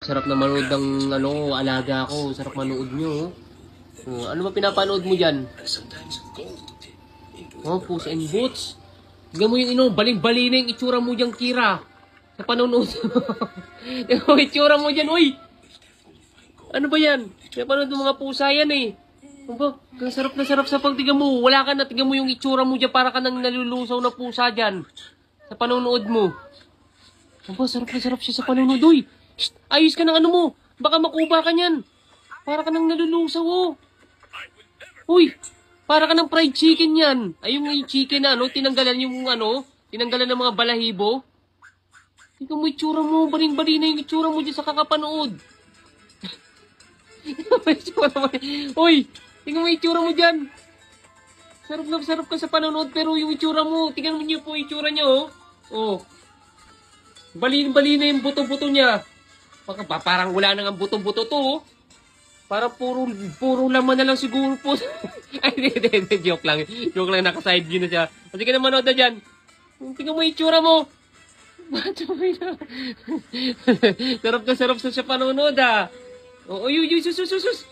Sarap na manood ng alaga ko. Sarap manood nyo. Oh, ano ba pinapanood mo dyan? Oh, Puss in Boots. Tignan mo yung baling-bali na yung itsura mo dyan, Kira. Sa panonood. Yung itsura mo dyan, uy. Ano ba yan? Pinapanood ng mga pusa yan eh. Ano ba? Ang sarap na sarap sa pagtigan mo. Wala ka na, tignan mo yung itsura mo dyan para ka nang nalulusaw na pusa dyan. Sa panonood mo. Ano ba? Sarap na sarap siya sa panonood, uy. Shh, ayos ka ng ano mo. Baka makuba ka niyan. Para ka nang nalulusaw, oh. Uy, para ka ng fried chicken yan. Ay, yung chicken na, tinanggalan yung tinanggalan ng mga balahibo. Tingnan mo itsura mo, baling-bali na yung itsura mo dyan sa kakapanood. Uy, tingnan mo itsura mo dyan. Sarap na sarap ka sa panonood, pero yung itsura mo, tingnan mo niyo po itsura niya, oh. Oh. Bali-bali na yung buto-buto niya. Parang wala nang buto-buto to, oh. Para puro laman na lang siguro po. Ay, hindi, joke lang. Joke lang, naka-side view na siya. Kasi ka na manood na dyan. Tingnan mo yung itsura mo. Sarap na sarap sa siya panonood, ah. Oo, sus.